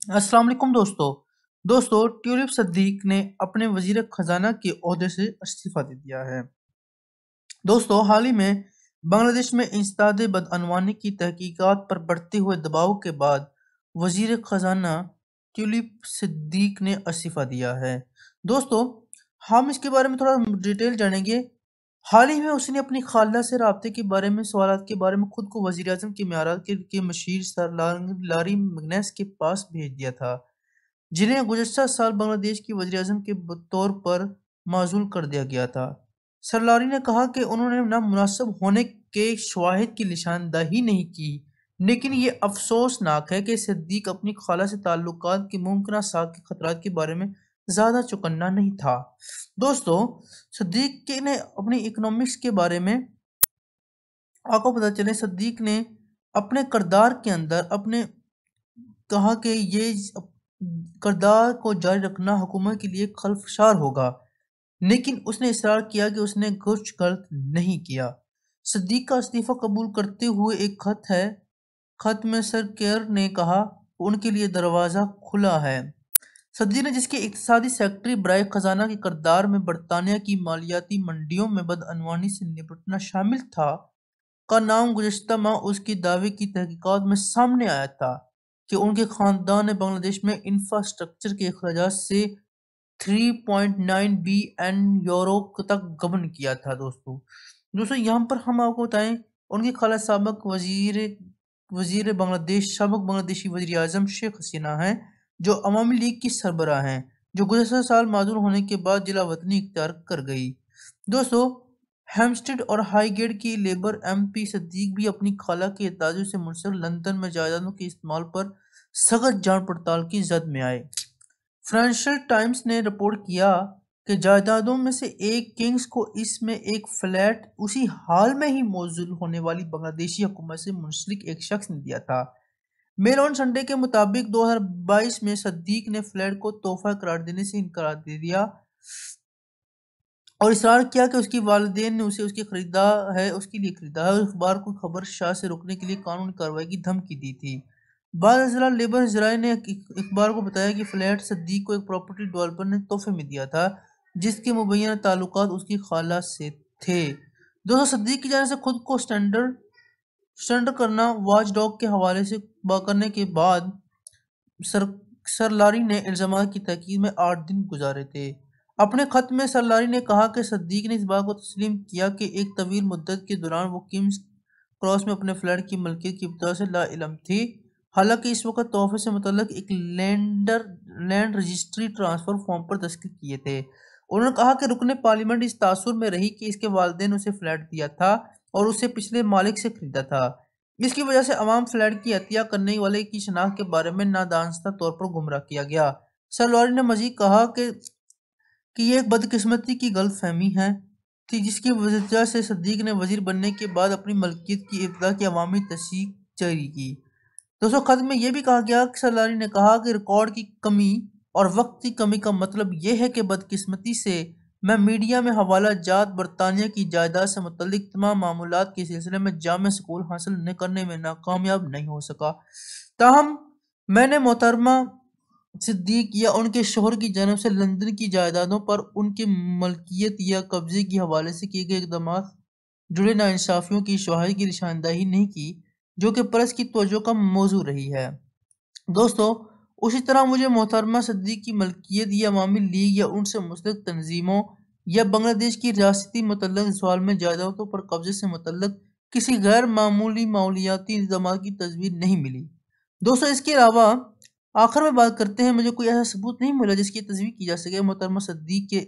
अस्सलाम वालेकुम दोस्तों ट्यूलिप सिद्दीक ने अपने वजीर खजाना के ओहदे से इस्तीफा दे दिया है। दोस्तों हाल ही में बांग्लादेश में इंसदाद बदअनवानी की तहकीकात पर बढ़ते हुए दबाव के बाद वजीर खजाना ट्यूलिप सिद्दीक ने इस्तीफा दिया है। दोस्तों हम इसके बारे में थोड़ा डिटेल जानेंगे। हाल ही में उसने अपनी खाला से राब्ते के बारे में सवालात के बारे में खुद को वजीर आजम के मियारात के मशीर सर लारी मगनेस के पास भेज दिया था, जिन्हें गुज़श्ता साल बांग्लादेश की वज़ीर-ए-आज़म के तौर पर माज़ूल कर दिया गया था। सरलारी ने कहा कि उन्होंने नामुनासिब होने के शवाहिद की निशानदही नहीं की, लेकिन ये अफसोसनाक है कि सिद्दीक अपनी खाला से ताल्लुकात के मुमकिन साख के खतरात के बारे में ज़्यादा चौकन्ना नहीं था। दोस्तों सिद्दीक ने अपनी इकोनॉमिक्स के बारे में आपको पता चले, सिद्दीक ने अपने किरदार के अंदर अपने कहा कि ये किरदार को जारी रखना हुकूमत के लिए खलफशार होगा, लेकिन उसने इसरार किया कि उसने कुछ गलत नहीं किया। सिद्दीक का इस्तीफा कबूल करते हुए एक खत है। खत में सर केयर ने कहा उनके लिए दरवाज़ा खुला है। सिद्दीक ने, जिसके इक़्तिसादी सेक्रेटरी बराए खजाना के किरदार में बरतानिया की मालियाती मंडियों में बदअनवानी से निपटना शामिल था, का नाम गुज़श्ता माह उसके दावे की तहकीकात में सामने आया था कि उनके खानदान ने बांग्लादेश में इंफ्रास्ट्रक्चर के अखराजात से 3.9 बिलियन यूरो तक गबन किया था। दोस्तों यहाँ पर हम आपको बताएं, उनकी खाला साबिक वजीर बांग्लादेश साबिक बांग्लादेशी वजीर आजम शेख हसीना हैं, जो अवामी लीग की सरबराह हैं, जो गुज़श्ता साल माजूर होने के बाद जिला वतनी इख्तियार कर गई। दोस्तों हेम्पस्टेड और हाईगेट की लेबर एमपी सिद्दीक भी अपनी खाला के एतजाज़ से मुंसलिक लंदन में जायदादों के इस्तेमाल पर सख्त जांच पड़ताल की जद में आए। फाइनेंशियल टाइम्स ने रिपोर्ट किया कि जायदादों में से एक किंग्स को इसमें एक फ्लैट उसी हाल में ही मौजूद होने वाली बांग्लादेशी हुकूमत से मुंसलिक एक शख्स ने दिया था। मेल ऑन संडे के मुताबिक 2022 में सिद्दीक ने फ्लैट को तोहफा करार देने से इनकार दे दिया और इसरार किया कि उसकी वालिदैन ने उसे उसके खरीदा है और अखबार को खबर शाह से रोकने के लिए कानूनी कार्रवाई की धमकी दी थी। बाद ज़िला लेबर ज़राए ने अखबार को बताया कि फ्लैट सिद्दीक को एक प्रॉपर्टी डेवलपर ने तोहफे में दिया था, जिसके मुबैना ताल्लुकात उसकी खाला से थे। दोस्तों सिद्दीक की जाने से खुद को सरेंडर करना वॉच डॉग के हवाले से करने के बाद सरलारी ने इल्ज़ामात की तहकीक में 8 दिन गुजारे थे। अपने खत में सरलारी ने कहा कि सिद्दीक ने इस बात को तस्लीम किया कि एक तवील मुद्दत के दौरान वो किंग्स क्रॉस में अपने फ्लैट की मलकियत की इब्तिदा से लाइल्म थी। हालांकि इस वक्त तोहफे से मुतल्लिक एक लैंड रजिस्ट्री ट्रांसफर फॉर्म पर दस्तखत किए थे। उन्होंने कहा कि रुकने पार्लियामेंट इस तासुर में रही कि इसके वालिदैन ने उसे फ्लैट दिया था और उसे पिछले मालिक से खरीदा था। इसकी वजह से अवाम फ्लैट की अतिया करने वाले की शनाख्त के बारे में नादानस्ता तौर पर गुमराह किया गया। सरलारी ने मजीद कहा कि ये एक बदकिस्मती की गलतफहमी है थी, जिसकी वजह से सिद्दीक ने वजीर बनने के बाद अपनी मलकियत की इब्तिदा की अवामी तस्दीक जारी की। दोस्तों खत में यह भी कहा गया कि सरलारी ने कहा कि रिकॉर्ड की कमी और वक्त की कमी का मतलब यह है कि बदकिस्मती से मैं मीडिया में हवाला जात बरतानिया की जायदाद से मुतल्लिक तमाम मामूलात के सिलसिले में जामे सकूल हासिल न करने में नाकामयाब नहीं हो सका। ताहम मैंने मोहतरमा सिद्दीक या उनके शोहर की जानब से लंदन की जायदादों पर उनके मलकियत या कब्जे के हवाले से किए गए इक़दामात जुड़े नाइंसाफियों की शवाहिद की निशानदही नहीं की, जो कि प्रेस की तवज्जो का मौजू रही है। दोस्तों उसी तरह मुझे मोहतरमा सिद्दीक की मलकियत या अवामी लीग या उनसे मुस्तक़िल तंजीमों या बांग्लादेश की रियासती मुतल्लिक़ सवाल में जायदादों पर कब्जे से मुतल्लिक़ किसी गैर मामूली मामूलियाती इक़दामात की तजवीज़ नहीं मिली। दोस्तों इसके अलावा आखिर में बात करते हैं, मुझे कोई ऐसा सबूत नहीं मिला जिसकी तजवीज़ की जा सके मोहतरमा सिद्दीक के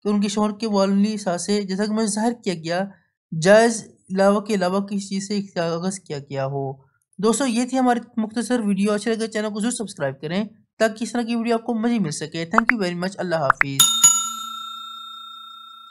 उनके शोहर के वालिनी सासे, जैसा कि मुझे ज़ाहिर किया गया, जायज़ के अलावा किसी चीज़ से कागज़ किया गया हो। दोस्तों ये थी हमारी मुख्तसर वीडियो। अच्छे लगे चैनल को जरूर सब्सक्राइब करें ताकि इस तरह की वीडियो आपको मज़ीद मिल सके। Thank you very much. अल्लाह हाफिज़।